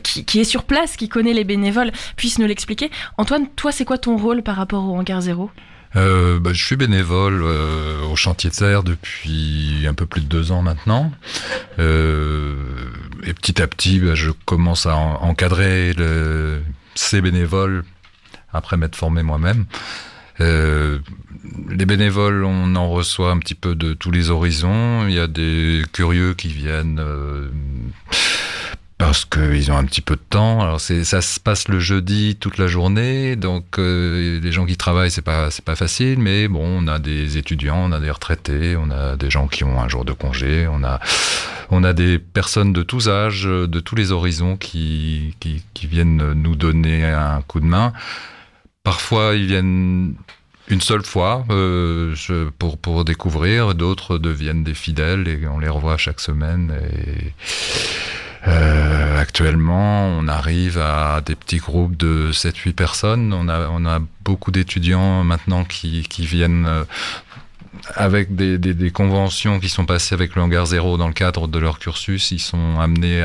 qui est sur place, qui connaît les bénévoles, puisse nous l'expliquer. Antoine, toi, c'est quoi ton rôle par rapport au Hangar 0 ? Je suis bénévole au chantier de terre depuis un peu plus de 2 ans maintenant. Et petit à petit, je commence à encadrer ces bénévoles après m'être formé moi-même. Les bénévoles, on en reçoit un petit peu de tous les horizons. Il y a des curieux qui viennent parce qu'ils ont un petit peu de temps. Alors ça se passe le jeudi toute la journée, donc les gens qui travaillent, c'est pas facile, mais bon, on a des étudiants, on a des retraités, on a des gens qui ont un jour de congé, on a des personnes de tous âges, de tous les horizons qui viennent nous donner un coup de main. Parfois, ils viennent une seule fois pour découvrir, d'autres deviennent des fidèles et on les revoit chaque semaine. Et actuellement, on arrive à des petits groupes de 7-8 personnes. On a beaucoup d'étudiants maintenant qui viennent avec des conventions qui sont passées avec le hangar 0 dans le cadre de leur cursus, ils sont amenés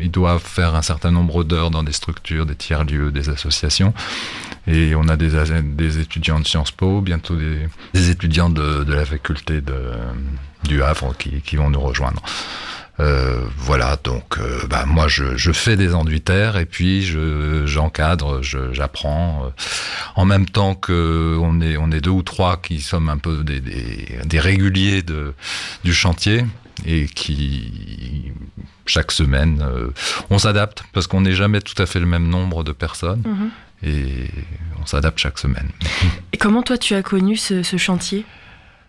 ils doivent faire un certain nombre d'heures dans des structures, des tiers-lieux, des associations. Et on a des étudiants de Sciences Po, bientôt des étudiants de la faculté du Havre qui vont nous rejoindre. Voilà, donc moi je fais des enduits terre et puis j'encadre, j'apprends. En même temps que on est 2 ou 3 qui sommes un peu des réguliers du chantier et qui chaque semaine on s'adapte parce qu'on n'est jamais tout à fait le même nombre de personnes. Et on s'adapte chaque semaine. Et comment toi tu as connu ce chantier ?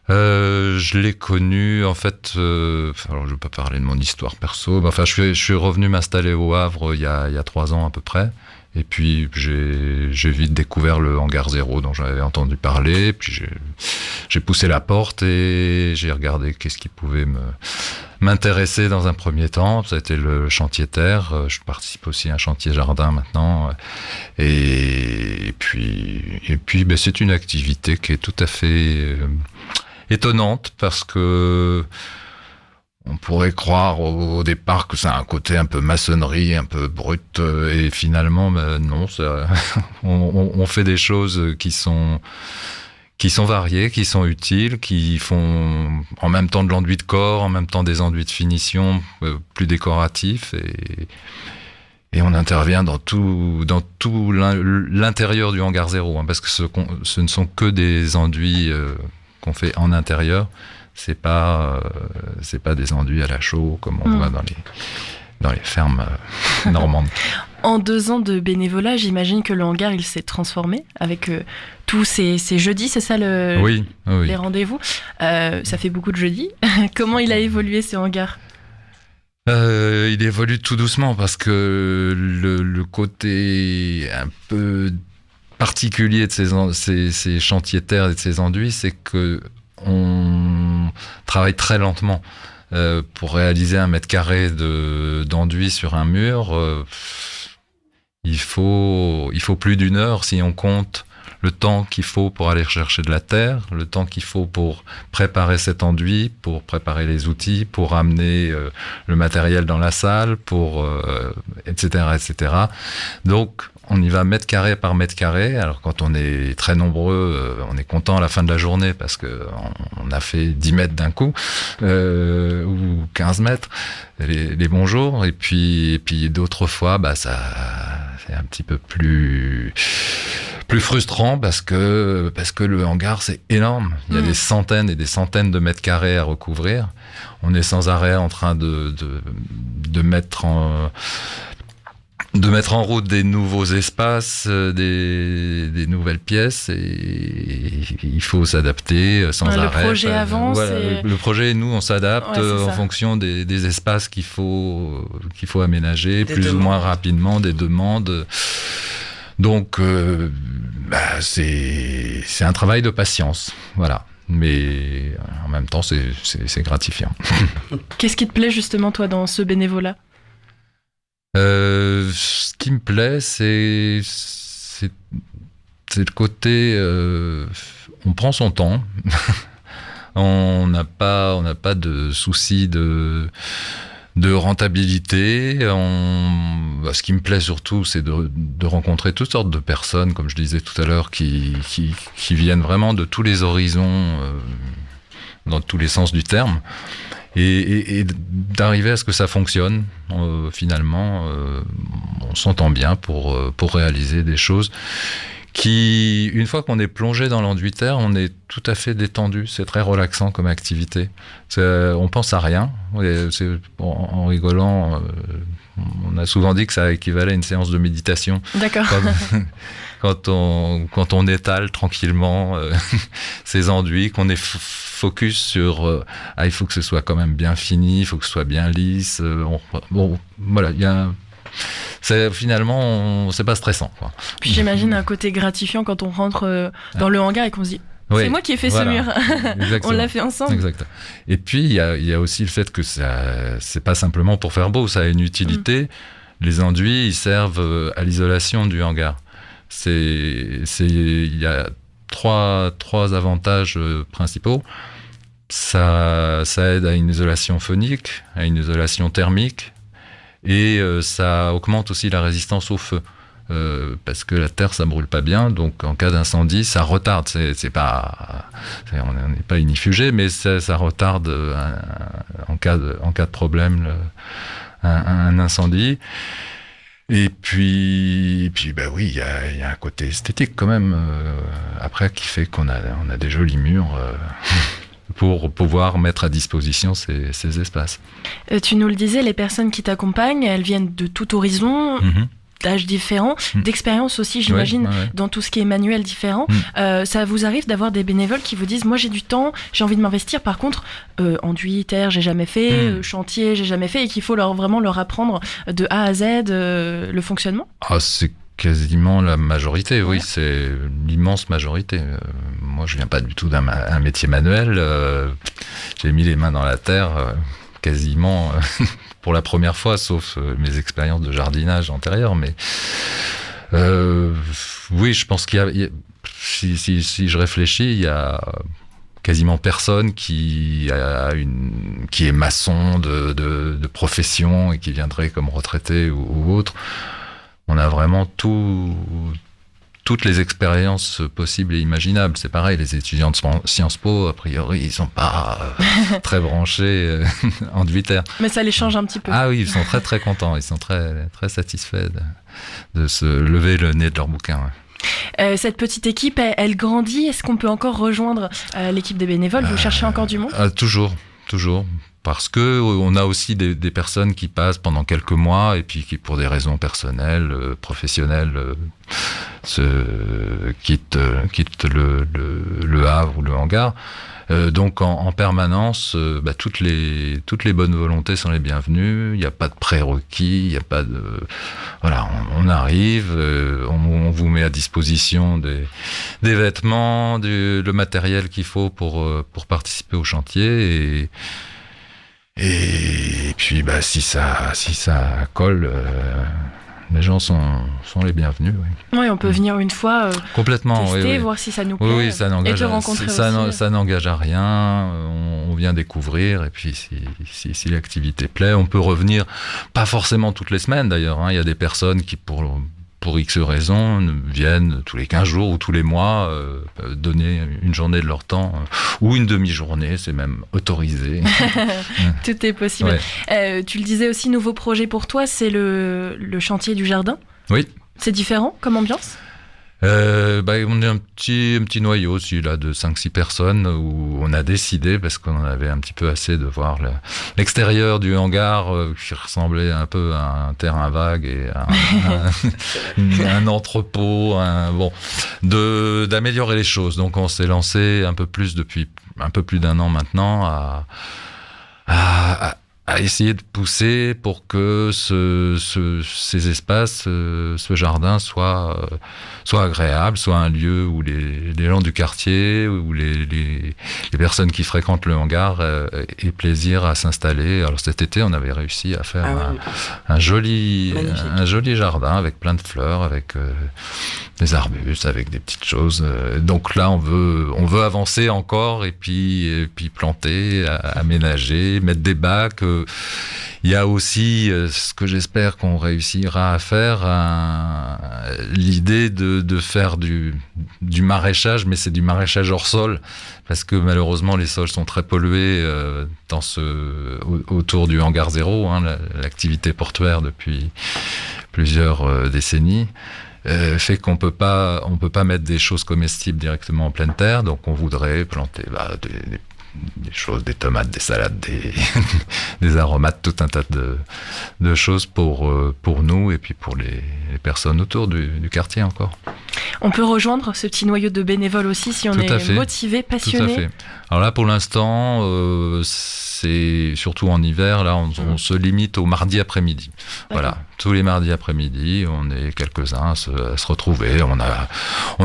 Je l'ai connu en fait. Alors je ne vais pas parler de mon histoire perso. Enfin, je suis revenu m'installer au Havre il y a 3 ans à peu près. Et puis j'ai vite découvert le hangar 0 dont j'avais entendu parler. Puis j'ai poussé la porte et j'ai regardé qu'est-ce qui pouvait m'intéresser dans un premier temps. Ça a été le chantier terre. Je participe aussi à un chantier jardin maintenant. Et puis c'est une activité qui est tout à fait étonnante parce que on pourrait croire au départ que ça a un côté un peu maçonnerie, un peu brut, et finalement, non. On fait des choses qui sont variées, qui sont utiles, qui font en même temps de l'enduit de corps, en même temps des enduits de finition plus décoratifs, et on intervient dans tout l'intérieur du hangar 0, parce que ce ne sont que des enduits qu'on fait en intérieur. C'est pas des enduits à la chaux comme on voit dans les fermes normandes. En 2 ans de bénévolat, j'imagine que le hangar il s'est transformé avec tous ces jeudis, c'est ça oui. Les rendez-vous. Ça fait beaucoup de jeudis. Comment il a évolué ce hangar ? Il évolue tout doucement parce que le côté un peu particulier de ces chantiers terre et de ces enduits, c'est que on travaille très lentement. Pour réaliser 1 mètre carré d'enduit sur un mur, il faut plus d'1 heure si on compte le temps qu'il faut pour aller chercher de la terre, le temps qu'il faut pour préparer cet enduit, pour préparer les outils, pour amener le matériel dans la salle, etc., etc. Donc, on y va mètre carré par mètre carré. Alors, quand on est très nombreux, on est content à la fin de la journée parce qu'on a fait 10 mètres d'un coup, ou 15 mètres, les bons jours. Et puis d'autres fois, c'est un petit peu plus frustrant parce que le hangar, c'est énorme. Il y a des centaines et des centaines de mètres carrés à recouvrir. On est sans arrêt en train de mettre en route des nouveaux espaces, des nouvelles pièces, et il faut s'adapter sans arrêt. Le projet avance. Voilà, le projet, nous, on s'adapte en fonction des espaces qu'il faut aménager, plus ou moins rapidement, des demandes. Donc, c'est un travail de patience, voilà. Mais en même temps, c'est gratifiant. Qu'est-ce qui te plaît justement, toi, dans ce bénévolat ? Ce qui me plaît, c'est le côté on prend son temps. On n'a pas de souci de rentabilité. Ce qui me plaît surtout, c'est de rencontrer toutes sortes de personnes, comme je disais tout à l'heure, qui viennent vraiment de tous les horizons, dans tous les sens du terme. Et d'arriver à ce que ça fonctionne, finalement, on s'entend bien pour réaliser des choses qui, une fois qu'on est plongé dans l'enduit terre, on est tout à fait détendu. C'est très relaxant comme activité. On pense à rien. En rigolant, on a souvent dit que ça équivalait à une séance de méditation. D'accord. Quand on étale tranquillement ces enduits, qu'on est focus sur il faut que ce soit quand même bien fini, il faut que ce soit bien lisse. Voilà, il y a finalement, c'est pas stressant, quoi. Puis j'imagine un côté gratifiant quand on rentre dans le hangar et qu'on se dit c'est moi qui ai fait ce mur. On l'a fait ensemble. Exact. Et puis il y a aussi le fait que c'est pas simplement pour faire beau, ça a une utilité. Les enduits, ils servent à l'isolation du hangar. Il y a trois avantages principaux. Ça aide à une isolation phonique, à une isolation thermique, et ça augmente aussi la résistance au feu. Parce que la terre, ça brûle pas bien, donc en cas d'incendie, ça retarde. On n'est pas inifugé, mais ça retarde en cas de problème un incendie. Et puis bah oui, il y a un côté esthétique quand même après qui fait qu'on a des jolis murs. Pour pouvoir mettre à disposition ces espaces. Tu nous le disais, les personnes qui t'accompagnent, elles viennent de tout horizon, d'âges différents, d'expériences aussi, j'imagine, dans tout ce qui est manuel différent. Ça vous arrive d'avoir des bénévoles qui vous disent « Moi, j'ai du temps, j'ai envie de m'investir. Par contre, enduit, terre, j'ai jamais fait, chantier, j'ai jamais fait. » Et qu'il faut vraiment leur apprendre de A à Z le fonctionnement. C'est quasiment la majorité, oui, c'est l'immense majorité. Moi, je viens pas du tout d'un métier manuel. J'ai mis les mains dans la terre quasiment pour la première fois, sauf mes expériences de jardinage antérieures. Mais oui, je pense qu'il y a si je réfléchis, il y a quasiment personne qui est maçon de profession et qui viendrait comme retraité ou autre. On a vraiment toutes les expériences possibles et imaginables. C'est pareil, les étudiants de Sciences Po, a priori, ils sont pas très branchés enduit-terre. Mais ça les change un petit peu. Ah oui, ils sont très très contents, ils sont très, très satisfaits de se lever le nez de leur bouquin. Cette petite équipe, elle grandit. Est-ce qu'on peut encore rejoindre l'équipe des bénévoles ? Vous cherchez encore du monde ? Toujours. Parce que on a aussi des personnes qui passent pendant quelques mois et puis qui, pour des raisons personnelles, professionnelles, quittent le Havre ou le hangar. Donc en permanence, toutes les bonnes volontés sont les bienvenues. Il n'y a pas de prérequis, il n'y a pas de on arrive, on vous met à disposition des vêtements, le matériel qu'il faut pour participer au chantier et puis si ça colle. Les gens sont les bienvenus. Oui, on peut venir une fois complètement tester, voir si ça nous plaît. Oui, ça n'engage, et te rencontrer ça n'engage à rien. On vient découvrir et puis si l'activité plaît, on peut revenir. Pas forcément toutes les semaines d'ailleurs. Il y a des personnes qui pour X raisons viennent tous les 15 jours ou tous les mois donner une journée de leur temps ou une demi-journée, c'est même autorisé. Tout est possible. Ouais. Tu le disais aussi, nouveau projet pour toi, c'est le chantier du jardin. Oui. C'est différent comme ambiance ? On est un petit noyau aussi là de 5-6 personnes où on a décidé, parce qu'on en avait un petit peu assez de voir l'extérieur du hangar qui ressemblait un peu à un terrain vague et à un entrepôt, d'améliorer les choses. Donc on s'est lancé depuis un peu plus d'1 an maintenant à essayer de pousser pour que ces espaces, ce jardin soit agréable, soit un lieu où les gens du quartier, où les personnes qui fréquentent le hangar aient plaisir à s'installer. Alors cet été, on avait réussi à faire un joli jardin avec plein de fleurs, avec des arbustes, avec des petites choses. Donc là, on veut avancer encore et puis planter, aménager, mettre des bacs. Il y a aussi ce que j'espère qu'on réussira à faire, l'idée de faire du maraîchage, mais c'est du maraîchage hors sol, parce que malheureusement les sols sont très pollués autour du hangar 0, l'activité portuaire depuis plusieurs décennies. Fait qu'on peut pas mettre des choses comestibles directement en pleine terre, donc on voudrait planter des choses, des tomates, des salades, des aromates, tout un tas de choses pour nous et puis pour les personnes autour du quartier encore. On peut rejoindre ce petit noyau de bénévoles aussi si on est motivé, passionné. Tout à fait. Alors là, pour l'instant, c'est surtout en hiver, là, on se limite au mardi après-midi. Voilà, tous les mardis après-midi, on est quelques-uns à se retrouver. On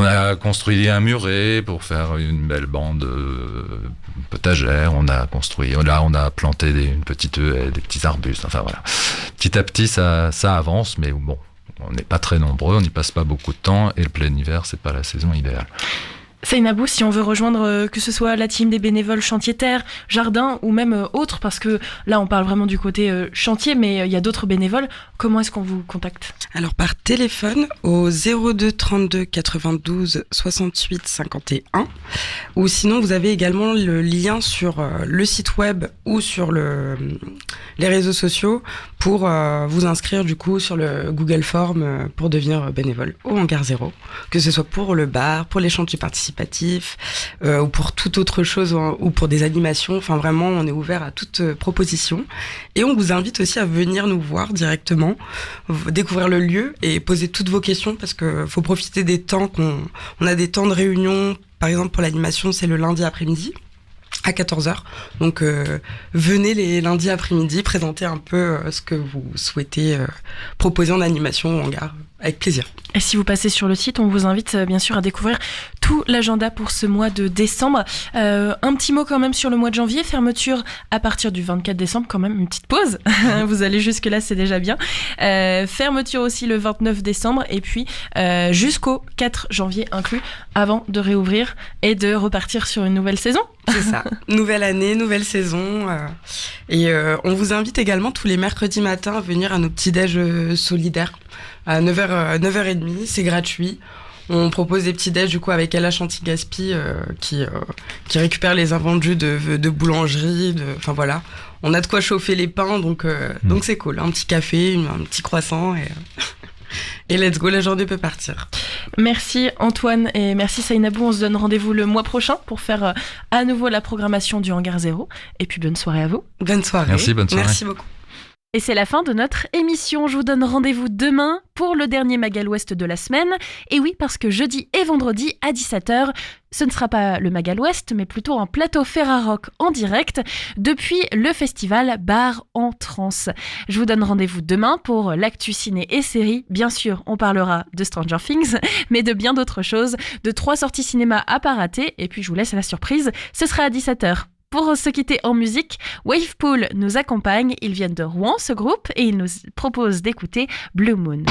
a construit un muret pour faire une belle bande potagère. On a planté une petite haie, des petits arbustes. Enfin voilà, petit à petit, ça avance, mais bon. On n'est pas très nombreux, on n'y passe pas beaucoup de temps et le plein hiver, c'est pas la saison idéale. Seynabou, si on veut rejoindre que ce soit la team des bénévoles chantier terre, jardin ou même autres, parce que là on parle vraiment du côté chantier, mais il y a d'autres bénévoles, comment est-ce qu'on vous contacte ? Alors par téléphone au 02 32 92 68 51, ou sinon vous avez également le lien sur le site web ou sur les réseaux sociaux pour vous inscrire du coup sur le Google Form pour devenir bénévole au Hangar 0, que ce soit pour le bar, pour les chantiers participatifs, ou pour toute autre chose, ou pour des animations. Enfin vraiment, on est ouvert à toute proposition. Et on vous invite aussi à venir nous voir directement, découvrir le lieu et poser toutes vos questions, parce que faut profiter des temps on a des temps de réunion. Par exemple, pour l'animation, c'est le lundi après-midi à 14h. Donc venez les lundis après-midi présenter un peu ce que vous souhaitez proposer en animation au hangar, avec plaisir. Et si vous passez sur le site, on vous invite bien sûr à découvrir tout l'agenda pour ce mois de décembre. Un petit mot quand même sur le mois de janvier, fermeture à partir du 24 décembre, quand même une petite pause. Vous allez jusque là, c'est déjà bien. Fermeture aussi le 29 décembre et puis jusqu'au 4 janvier inclus, avant de réouvrir et de repartir sur une nouvelle saison. C'est ça, nouvelle année, nouvelle saison. Et on vous invite également tous les mercredis matins à venir à nos petits-déj solidaires à 9h30, c'est gratuit. On propose des petits-déj du coup avec LH Anti-Gaspi qui récupère les invendus de boulangerie, enfin voilà. On a de quoi chauffer les pains, donc c'est cool. Un petit café, un petit croissant et let's go, la journée peut partir. Merci Antoine et merci Seynabou. On se donne rendez-vous le mois prochain pour faire à nouveau la programmation du Hangar 0. Et puis bonne soirée à vous. Bonne soirée. Merci, bonne soirée. Merci beaucoup. Et c'est la fin de notre émission. Je vous donne rendez-vous demain pour le dernier Magal Ouest de la semaine. Et oui, parce que jeudi et vendredi à 17h, ce ne sera pas le Magal Ouest, mais plutôt un plateau Ferrarock en direct depuis le festival Bar en Trance. Je vous donne rendez-vous demain pour l'actu ciné et série. Bien sûr, on parlera de Stranger Things, mais de bien d'autres choses, de 3 sorties cinéma à pas rater. Et puis je vous laisse la surprise, ce sera à 17h. Pour se quitter en musique, Wavepool nous accompagne. Ils viennent de Rouen, ce groupe, et ils nous proposent d'écouter Blue Moon.